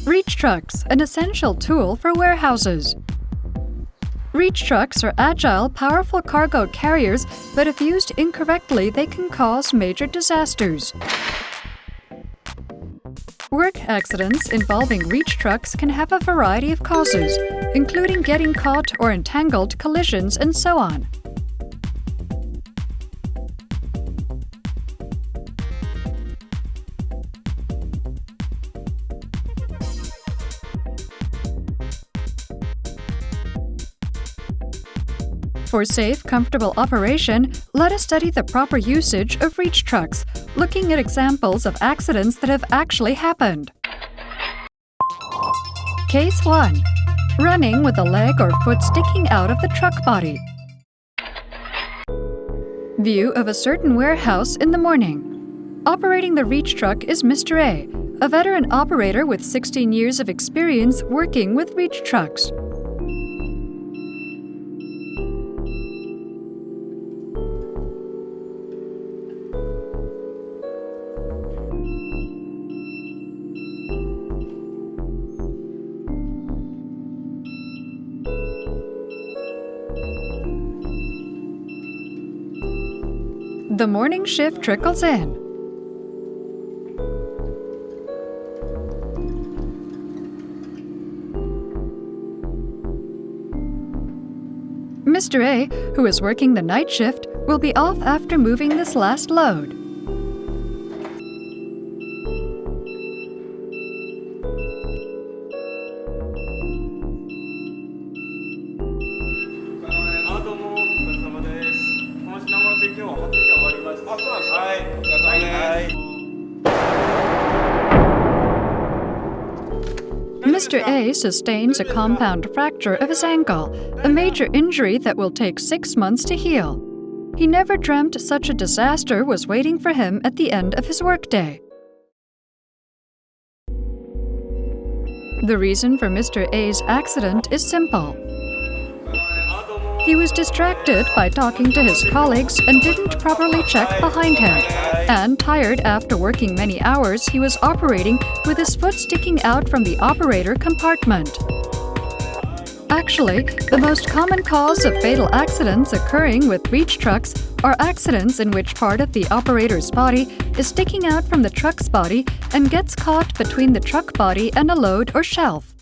Reach trucks, an essential tool for warehouses. Reach trucks are agile, powerful cargo carriers, but if used incorrectly, they can cause major disasters. Work accidents involving reach trucks can have a variety of causes, including getting caught or entangled, collisions, and so on. For safe, comfortable operation, let us study the proper usage of reach trucks, looking at examples of accidents that have actually happened. Case 1. Running with a leg or foot sticking out of the truck body. View of a certain warehouse in the morning. Operating the reach truck is Mr. A veteran operator with 16 years of experience working with reach trucks. The morning shift trickles in. Mr. A, who is working the night shift, will be off after moving this last load. Mr. A sustains a compound fracture of his ankle, a major injury that will take 6 months to heal. He never dreamt such a disaster was waiting for him at the end of his workday. The reason for Mr. A's accident is simple. He was distracted by talking to his colleagues and didn't properly check behind him. And tired after working many hours, he was operating with his foot sticking out from the operator compartment. Actually, the most common cause of fatal accidents occurring with reach trucks are accidents in which part of the operator's body is sticking out from the truck's body and gets caught between the truck body and a load or shelf.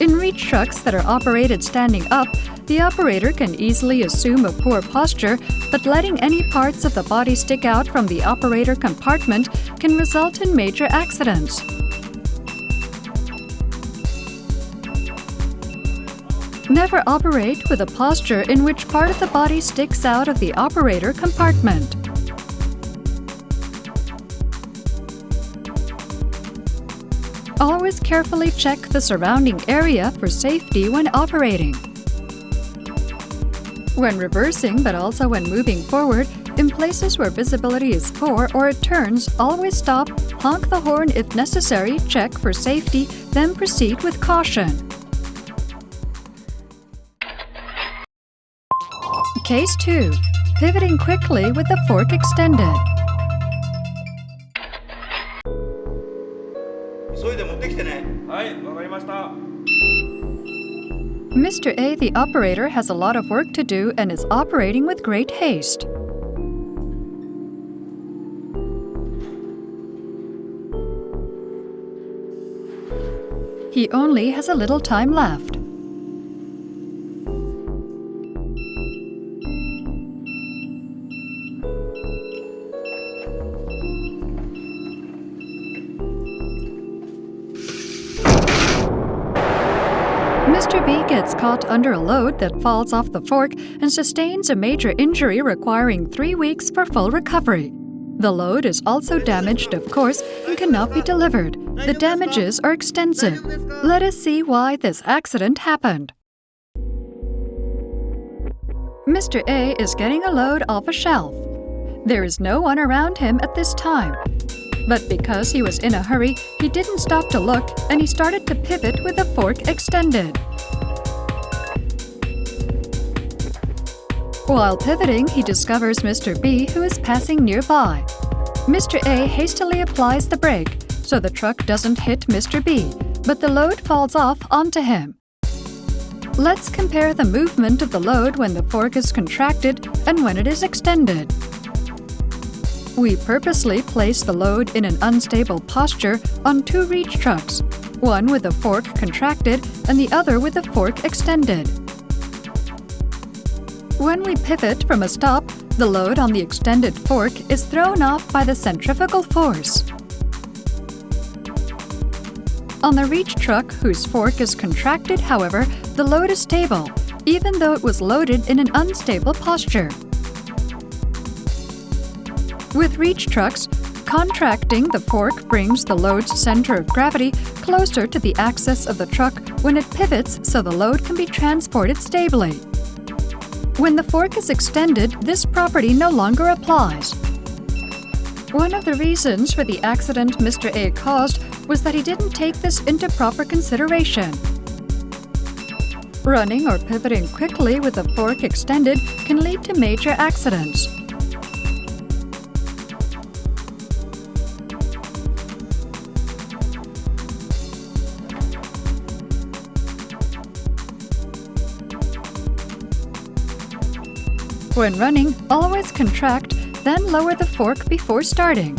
In reach trucks that are operated standing up, the operator can easily assume a poor posture, but letting any parts of the body stick out from the operator compartment can result in major accidents. Never operate with a posture in which part of the body sticks out of the operator compartment. Always carefully check the surrounding area for safety when operating. When reversing, but also when moving forward, in places where visibility is poor or it turns, always stop, honk the horn if necessary, check for safety, then proceed with caution. Case 2. Pivoting quickly with the fork extended. Mr. A, the operator, has a lot of work to do and is operating with great haste. He only has a little time left. Mr. B gets caught under a load that falls off the fork and sustains a major injury requiring 3 weeks for full recovery. The load is also damaged, of course, and cannot be delivered. The damages are extensive. Let us see why this accident happened. Mr. A is getting a load off a shelf. There is no one around him at this time. But because he was in a hurry, he didn't stop to look, and he started to pivot with the fork extended. While pivoting, he discovers Mr. B, who is passing nearby. Mr. A hastily applies the brake, so the truck doesn't hit Mr. B, but the load falls off onto him. Let's compare the movement of the load when the fork is contracted and when it is extended. We purposely place the load in an unstable posture on two reach trucks, one with the fork contracted and the other with the fork extended. When we pivot from a stop, the load on the extended fork is thrown off by the centrifugal force. On the reach truck whose fork is contracted, however, the load is stable, even though it was loaded in an unstable posture. With reach trucks, contracting the fork brings the load's center of gravity closer to the axis of the truck when it pivots so the load can be transported stably. When the fork is extended, this property no longer applies. One of the reasons for the accident Mr. A caused was that he didn't take this into proper consideration. Running or pivoting quickly with the fork extended can lead to major accidents. When running, always contract, then lower the fork before starting.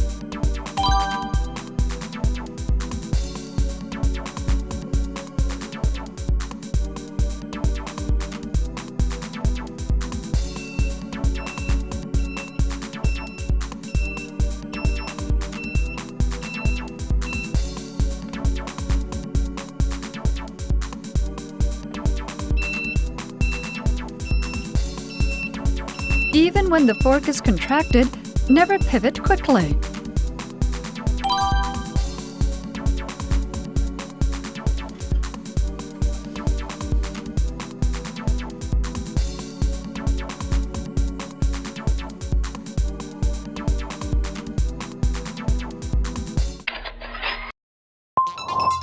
Even when the fork is contracted, never pivot quickly.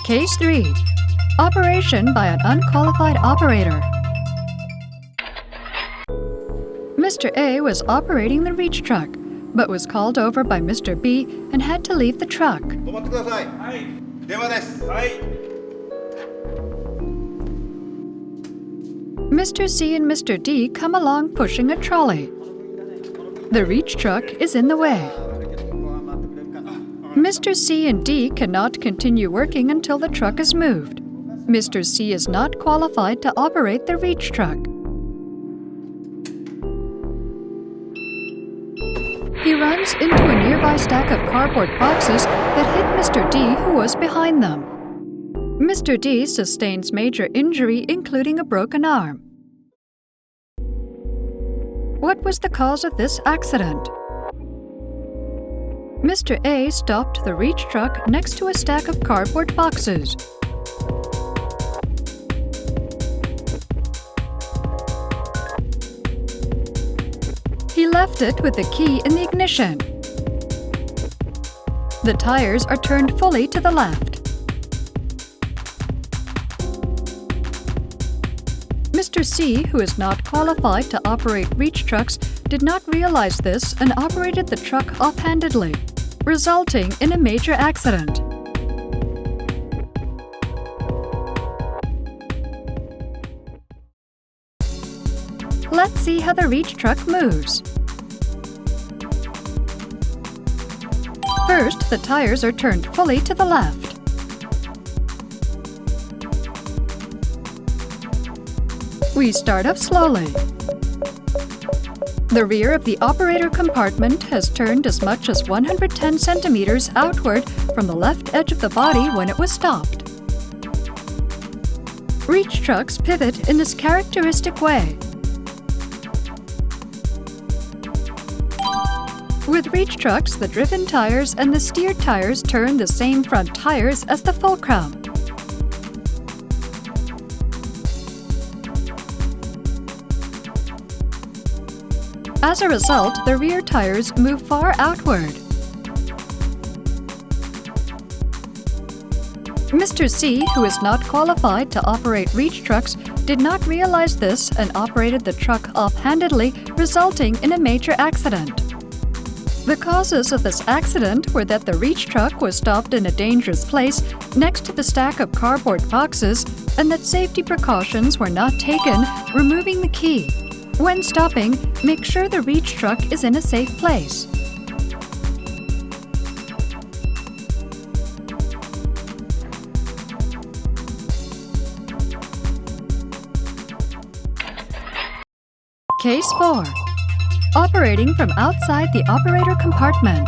Case 3. Operation by an unqualified operator. Mr. A was operating the reach truck, but was called over by Mr. B and had to leave the truck. 止まってください。はい。電話です。はい。Mr. C and Mr. D come along pushing a trolley. The reach truck is in the way. Mr. C and D cannot continue working until the truck is moved. Mr. C is not qualified to operate the reach truck. He runs into a nearby stack of cardboard boxes that hit Mr. D, who was behind them. Mr. D sustains major injury, including a broken arm. What was the cause of this accident? Mr. A stopped the reach truck next to a stack of cardboard boxes. He left it with the key in the ignition. The tires are turned fully to the left. Mr. C, who is not qualified to operate reach trucks, did not realize this and operated the truck offhandedly, resulting in a major accident. Let's see how the reach truck moves. First, the tires are turned fully to the left. We start up slowly. The rear of the operator compartment has turned as much as 110 centimeters outward from the left edge of the body when it was stopped. Reach trucks pivot in this characteristic way. With reach trucks, the driven tires and the steered tires turn the same front tires as the fulcrum. As a result, the rear tires move far outward. Mr. C, who is not qualified to operate reach trucks, did not realize this and operated the truck offhandedly, resulting in a major accident. The causes of this accident were that the reach truck was stopped in a dangerous place next to the stack of cardboard boxes and that safety precautions were not taken, removing the key. When stopping, make sure the reach truck is in a safe place. Case 4. Operating from outside the operator compartment.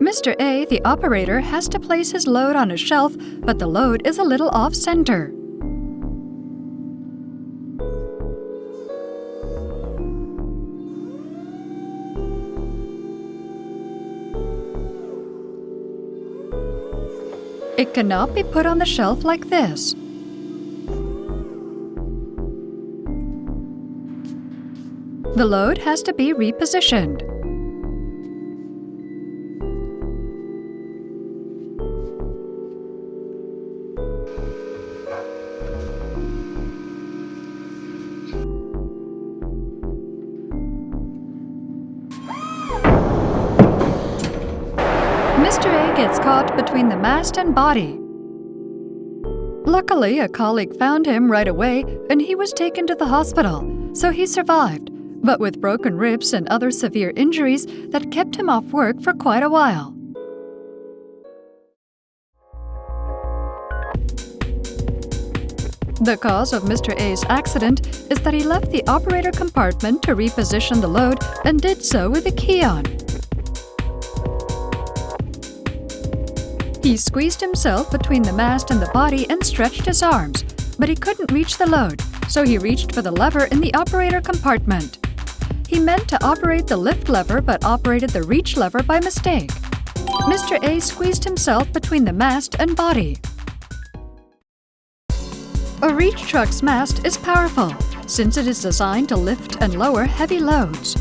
Mr. A, the operator, has to place his load on a shelf, but the load is a little off-center. It cannot be put on the shelf like this. The load has to be repositioned. Mr. A gets caught between the mast and body. Luckily, a colleague found him right away and he was taken to the hospital, so he survived, but with broken ribs and other severe injuries that kept him off work for quite a while. The cause of Mr. A's accident is that he left the operator compartment to reposition the load and did so with the key on. He squeezed himself between the mast and the body and stretched his arms, but he couldn't reach the load, so he reached for the lever in the operator compartment. He meant to operate the lift lever but operated the reach lever by mistake. Mr. A squeezed himself between the mast and body. A reach truck's mast is powerful, since it is designed to lift and lower heavy loads.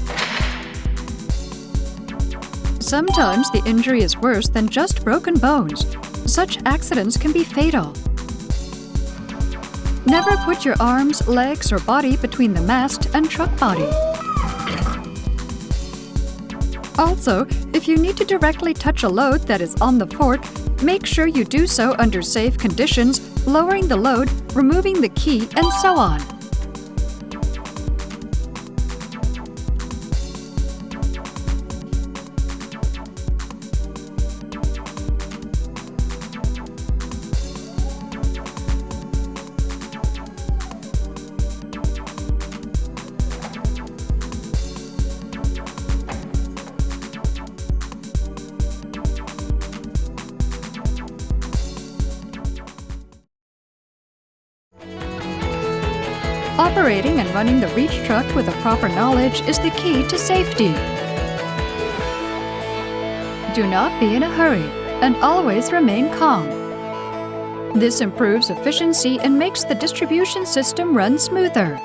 Sometimes the injury is worse than just broken bones. Such accidents can be fatal. Never put your arms, legs, or body between the mast and truck body. Also, if you need to directly touch a load that is on the fork, make sure you do so under safe conditions, lowering the load, removing the key, and so on. Operating and running the reach truck with the proper knowledge is the key to safety. Do not be in a hurry and always remain calm. This improves efficiency and makes the distribution system run smoother.